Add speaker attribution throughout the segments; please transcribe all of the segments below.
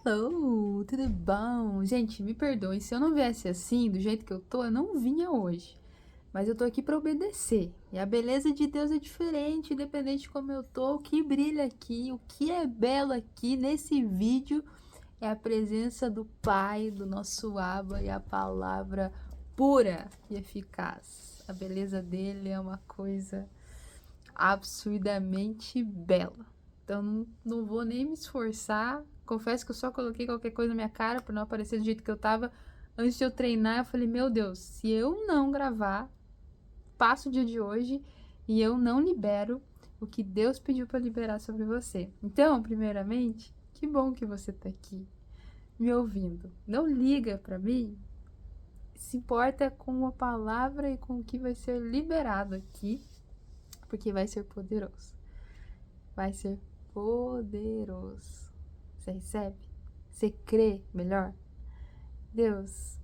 Speaker 1: Hello, tudo bom? Gente, me perdoem, se eu não viesse assim, do jeito que eu tô, eu não vinha hoje. Mas eu tô aqui pra obedecer. E a beleza de Deus é diferente, independente de como eu tô. O que brilha aqui, o que é belo aqui nesse vídeo é a presença do Pai, do nosso Abba e a palavra pura e eficaz. A beleza dele é uma coisa absurdamente bela. Então não vou nem me esforçar. Confesso que eu só coloquei qualquer coisa na minha cara para não aparecer do jeito que eu tava antes de eu treinar. Eu falei, meu Deus, se eu não gravar, passo o dia de hoje e eu não libero o que Deus pediu para liberar sobre você. Então, primeiramente, que bom que você tá aqui me ouvindo. Não liga para mim, se importa com a palavra e com o que vai ser liberado aqui, porque vai ser poderoso. Vai ser poderoso. Você recebe? Você crê melhor? Deus,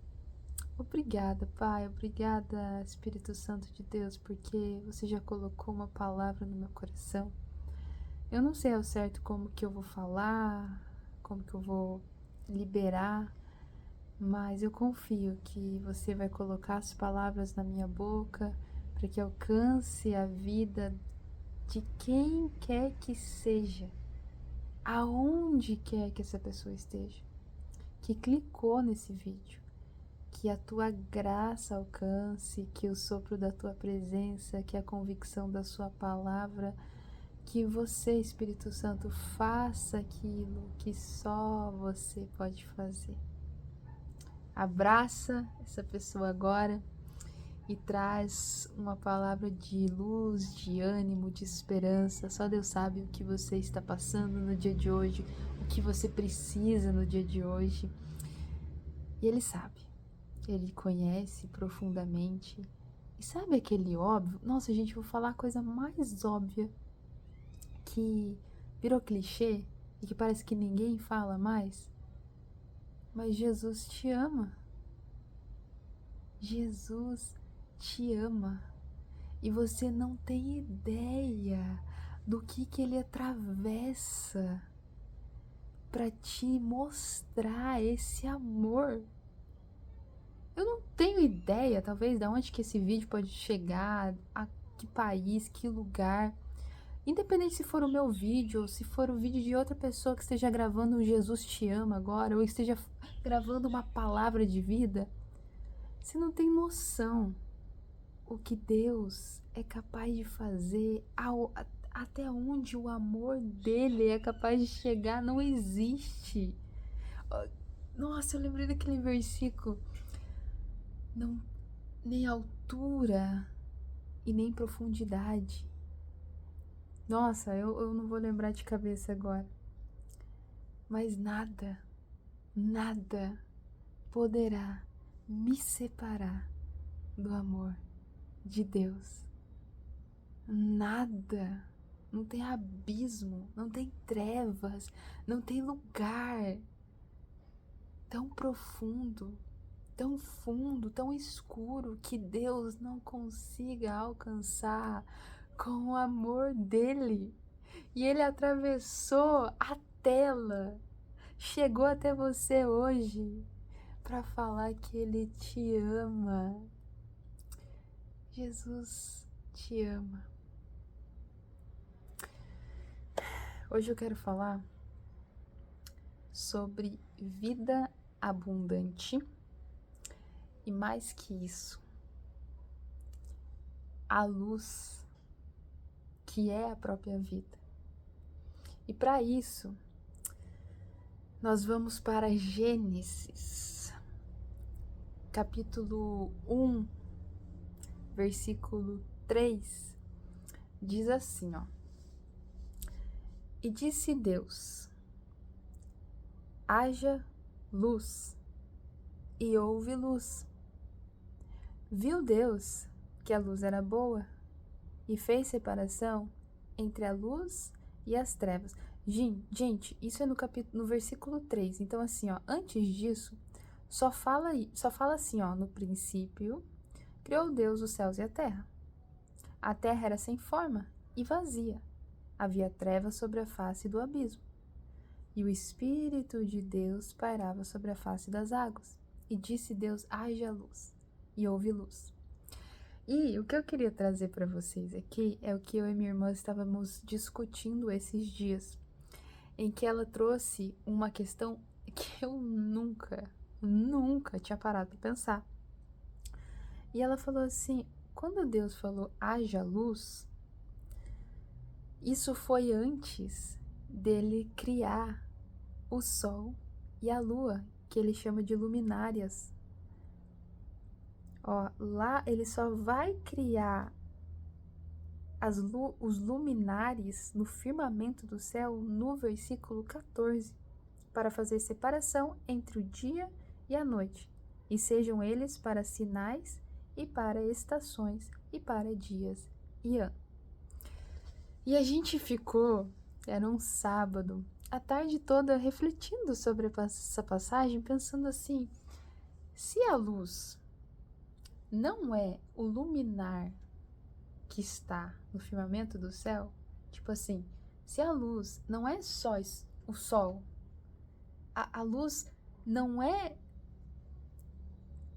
Speaker 1: obrigada, Pai. Obrigada, Espírito Santo de Deus, porque você já colocou uma palavra no meu coração. Eu não sei ao certo como que eu vou falar, como que eu vou liberar, mas eu confio que você vai colocar as palavras na minha boca para que alcance a vida de quem quer que seja, aonde quer que essa pessoa esteja, que clicou nesse vídeo, que a tua graça alcance, que o sopro da tua presença, que a convicção da sua palavra, que você, Espírito Santo, faça aquilo que só você pode fazer. Abraça essa pessoa agora e traz uma palavra de luz, de ânimo, de esperança. Só Deus sabe o que você está passando no dia de hoje, o que você precisa no dia de hoje. E Ele sabe, Ele conhece profundamente. E sabe aquele óbvio? Nossa, gente, vou falar a coisa mais óbvia que virou clichê e que parece que ninguém fala mais. Mas Jesus te ama. Jesus te ama. E você não tem ideia do que ele atravessa para te mostrar esse amor. Eu não tenho ideia, talvez, de onde que esse vídeo pode chegar, a que país, que lugar. Independente se for o meu vídeo ou se for o vídeo de outra pessoa que esteja gravando um Jesus te ama agora, ou esteja gravando uma palavra de vida, você não tem noção o que Deus é capaz de fazer, até onde o amor dele é capaz de chegar, não existe. Nossa, eu lembrei daquele versículo. Não, nem altura e nem profundidade. Nossa, eu não vou lembrar de cabeça agora. Mas nada poderá me separar do amor de Deus. Nada. Não tem abismo, não tem trevas, não tem lugar tão profundo, tão fundo, tão escuro que Deus não consiga alcançar com o amor dele. E ele atravessou a tela, chegou até você hoje para falar que ele te ama. Jesus te ama. Hoje eu quero falar sobre vida abundante e, mais que isso, a luz que é a própria vida. E para isso, nós vamos para Gênesis, capítulo 1, versículo 3, diz assim, ó: E disse Deus: haja luz, e houve luz. Viu Deus que a luz era boa, e fez separação entre a luz e as trevas. Gente, isso é no versículo 3. Então, assim, ó, antes disso, só fala assim, ó: no princípio, criou Deus os céus e a terra. A terra era sem forma e vazia. Havia trevas sobre a face do abismo. e o Espírito de Deus pairava sobre a face das águas. E disse Deus: haja luz, e houve luz. E o que eu queria trazer para vocês aqui é o que eu e minha irmã estávamos discutindo esses dias, em que ela trouxe uma questão que eu nunca tinha parado para pensar. E ela falou assim: quando Deus falou haja luz, isso foi antes dele criar o sol e a lua, que ele chama de luminárias. Ó, lá ele só vai criar os luminares no firmamento do céu no versículo 14, para fazer separação entre o dia e a noite, e sejam eles para sinais e para estações e para dias e anos. E a gente ficou, era um sábado, a tarde toda refletindo sobre essa passagem, pensando assim: se a luz não é o luminar que está no firmamento do céu, tipo assim, se a luz não é só o sol, a luz não é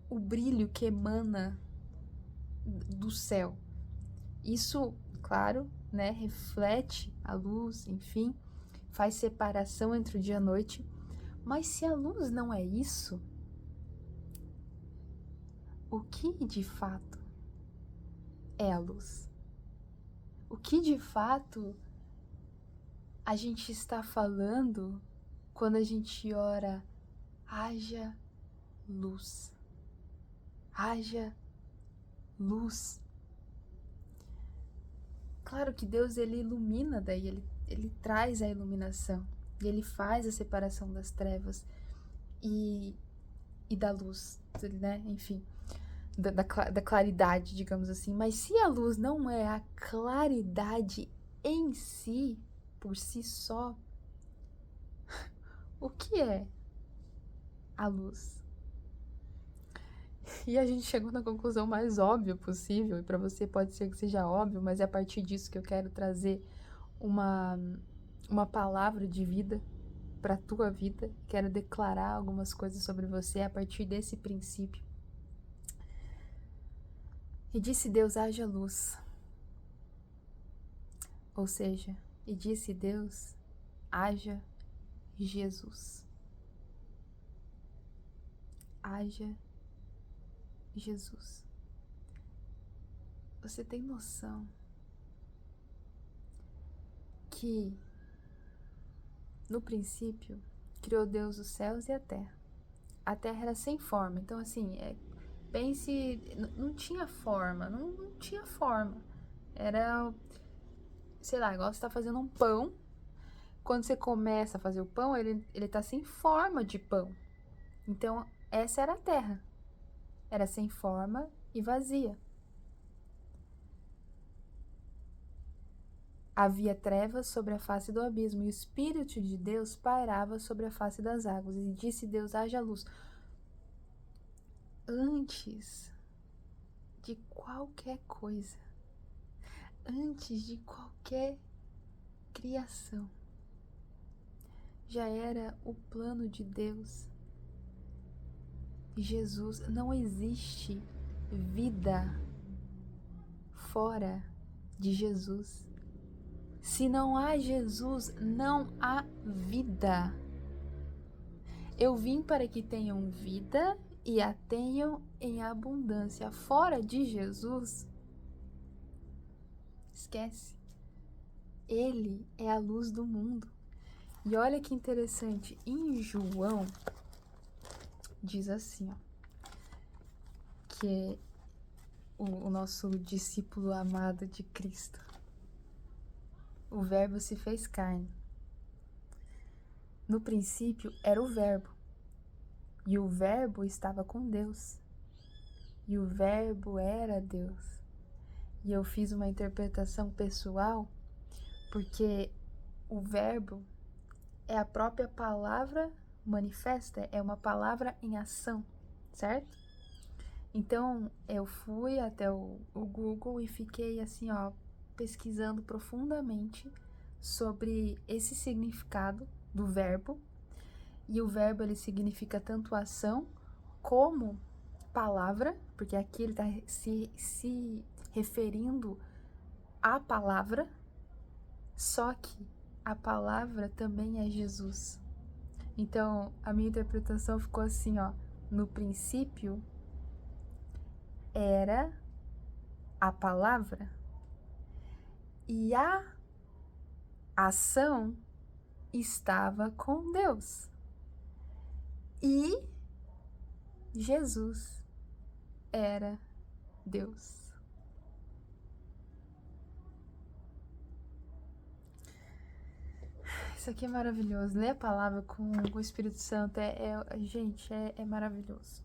Speaker 1: o brilho que emana do céu. Isso, claro, né, reflete a luz, enfim, faz separação entre o dia e a noite. Mas se a luz não é isso, o que de fato é a luz? O que de fato a gente está falando quando a gente ora, haja luz, haja luz? Claro que Deus, ele ilumina, daí ele traz a iluminação, e ele faz a separação das trevas e da luz, né? Enfim, da claridade, digamos assim. Mas se a luz não é a claridade em si, por si só, o que é a luz? E a gente chegou na conclusão mais óbvia possível, e para você pode ser que seja óbvio, mas é a partir disso que eu quero trazer uma palavra de vida para a tua vida. Quero declarar algumas coisas sobre você a partir desse princípio. E disse Deus: haja luz. Ou seja, e disse Deus: haja Jesus. Haja Jesus. Você tem noção que no princípio criou Deus os céus e a terra? A terra era sem forma, então assim, pense, não tinha forma, não tinha forma. Era, sei lá, igual você tá fazendo um pão. Quando você começa a fazer o pão, ele tá sem forma de pão. Então, essa era a terra. Era sem forma e vazia. Havia trevas sobre a face do abismo, e o Espírito de Deus pairava sobre a face das águas. E disse Deus: haja luz. Antes de qualquer coisa, antes de qualquer criação, já era o plano de Deus. Jesus, não existe vida fora de Jesus. Se não há Jesus, não há vida. Eu vim para que tenham vida e a tenham em abundância. Fora de Jesus, esquece. Ele é a luz do mundo. E olha que interessante, em João diz assim, ó, que é o nosso discípulo amado de Cristo. O Verbo se fez carne. No princípio era o Verbo, e o Verbo estava com Deus, e o Verbo era Deus. E eu fiz uma interpretação pessoal, porque o Verbo é a própria palavra manifesta, é uma palavra em ação, certo? Então eu fui até o Google e fiquei assim, ó, pesquisando profundamente sobre esse significado do verbo, e o verbo ele significa tanto ação como palavra, porque aqui ele está se referindo à palavra, só que a palavra também é Jesus. Então, a minha interpretação ficou assim, ó: no princípio era a palavra e a ação estava com Deus. E Jesus era Deus. Isso aqui é maravilhoso. Ler a palavra com o Espírito Santo gente, é maravilhoso.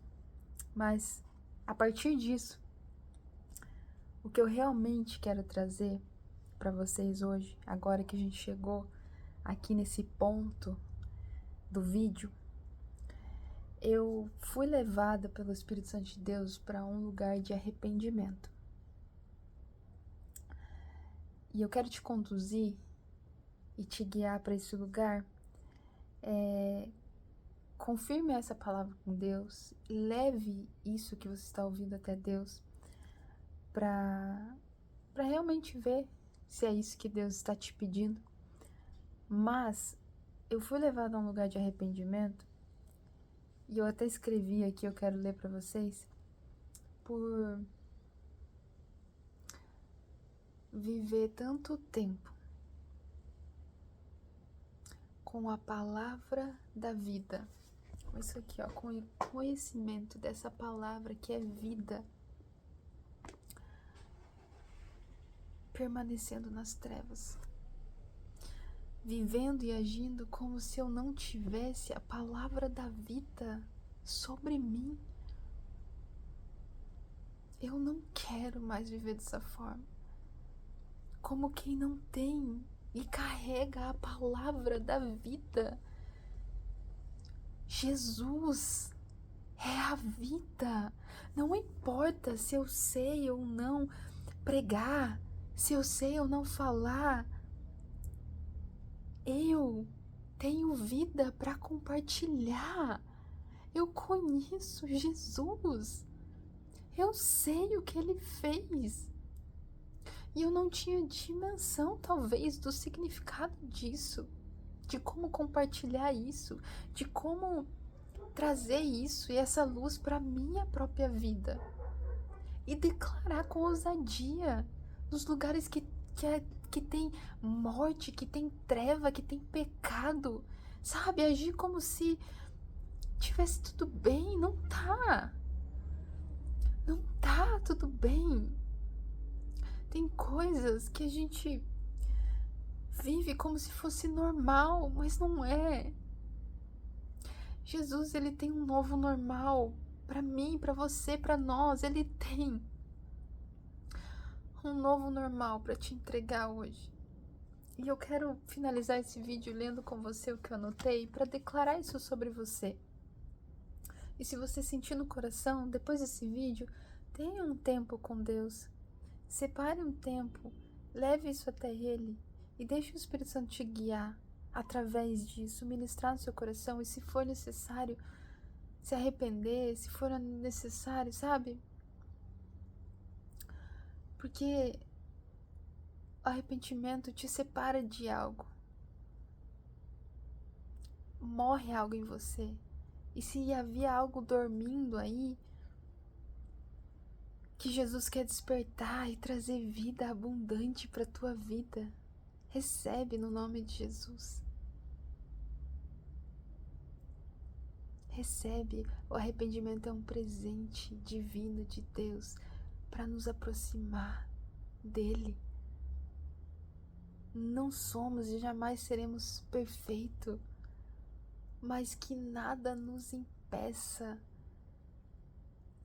Speaker 1: Mas, a partir disso, o que eu realmente quero trazer para vocês hoje, agora que a gente chegou aqui nesse ponto do vídeo, eu fui levada pelo Espírito Santo de Deus para um lugar de arrependimento. E eu quero te conduzir e te guiar para esse lugar. Confirme essa palavra com Deus, leve isso que você está ouvindo até Deus, para realmente ver se é isso que Deus está te pedindo. Mas eu fui levada a um lugar de arrependimento, e eu até escrevi aqui, eu quero ler para vocês, por viver tanto tempo com a palavra da vida. Com isso aqui, ó, com o conhecimento dessa palavra que é vida, permanecendo nas trevas, vivendo e agindo como se eu não tivesse a palavra da vida sobre mim. Eu não quero mais viver dessa forma, como quem não tem e carrega a palavra da vida. Jesus é a vida. Não importa se eu sei ou não pregar, se eu sei ou não falar, eu tenho vida para compartilhar. Eu conheço Jesus. Eu sei o que ele fez. E eu não tinha dimensão, talvez, do significado disso, de como compartilhar isso, de como trazer isso e essa luz para minha própria vida e declarar com ousadia nos lugares que tem morte, que tem treva, que tem pecado, sabe? Agir como se tivesse tudo bem. Não tá tudo bem. Tem coisas que a gente vive como se fosse normal, mas não é. Jesus, ele tem um novo normal para mim, para você, para nós. Ele tem um novo normal para te entregar hoje. E eu quero finalizar esse vídeo lendo com você o que eu anotei para declarar isso sobre você. E se você sentir no coração, depois desse vídeo, tenha um tempo com Deus. Separe um tempo, leve isso até Ele e deixe o Espírito Santo te guiar através disso, ministrar no seu coração, e se for necessário se arrepender, se for necessário, sabe? Porque o arrependimento te separa de algo. Morre algo em você. E se havia algo dormindo aí, que Jesus quer despertar e trazer vida abundante para tua vida, recebe no nome de Jesus. Recebe. O arrependimento é um presente divino de Deus para nos aproximar dele. Não somos e jamais seremos perfeitos, mas que nada nos impeça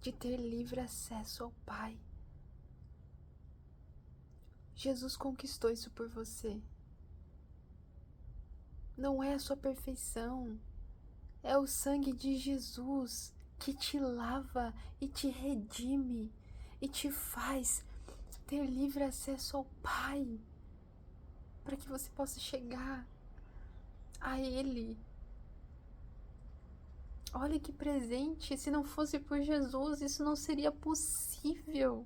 Speaker 1: de ter livre acesso ao Pai. Jesus conquistou isso por você. Não é a sua perfeição, é o sangue de Jesus que te lava e te redime e te faz ter livre acesso ao Pai, para que você possa chegar a Ele. Olha que presente, se não fosse por Jesus, isso não seria possível.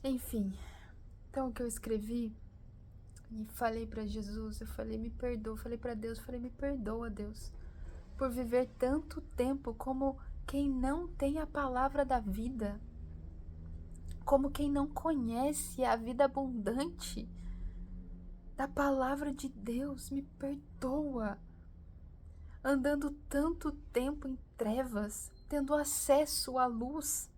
Speaker 1: Enfim, então o que eu escrevi e falei para Jesus, eu falei, me perdoa, falei para Deus, falei, me perdoa, Deus, por viver tanto tempo como quem não tem a palavra da vida, como quem não conhece a vida abundante da palavra de Deus, me perdoa. Andando tanto tempo em trevas, tendo acesso à luz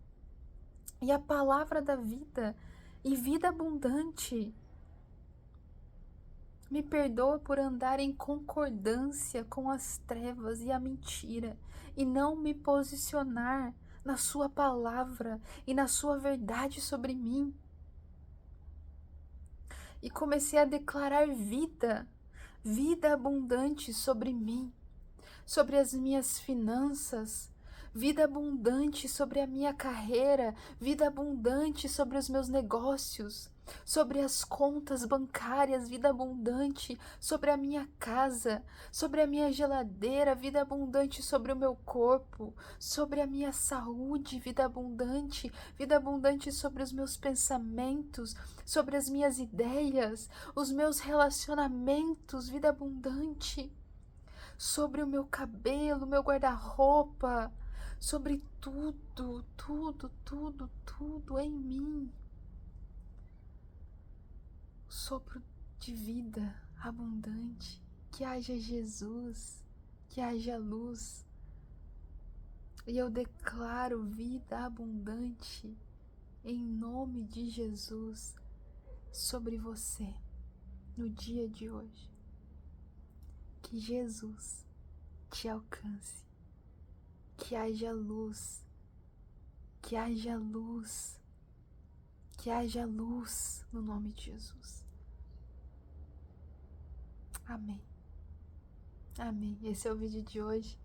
Speaker 1: e à palavra da vida e vida abundante. Me perdoa por andar em concordância com as trevas e a mentira e não me posicionar na sua palavra e na sua verdade sobre mim. E comecei a declarar vida, vida abundante sobre mim, sobre as minhas finanças, vida abundante sobre a minha carreira, vida abundante sobre os meus negócios, sobre as contas bancárias, vida abundante sobre a minha casa, sobre a minha geladeira, vida abundante sobre o meu corpo, sobre a minha saúde, vida abundante sobre os meus pensamentos, sobre as minhas ideias, os meus relacionamentos, vida abundante sobre o meu cabelo, meu guarda-roupa, sobre tudo, tudo, tudo, tudo em mim. Sopro de vida abundante, que haja Jesus, que haja luz. E eu declaro vida abundante em nome de Jesus sobre você no dia de hoje. Que Jesus te alcance, que haja luz, que haja luz, que haja luz no nome de Jesus. Amém. Amém. Esse é o vídeo de hoje.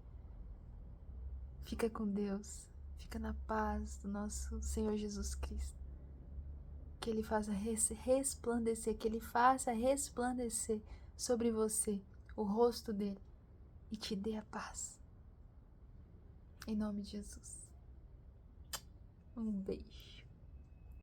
Speaker 1: Fica com Deus, fica na paz do nosso Senhor Jesus Cristo. Que Ele faça resplandecer, que Ele faça resplandecer sobre você o rosto dele e te dê a paz. Em nome de Jesus. Um beijo.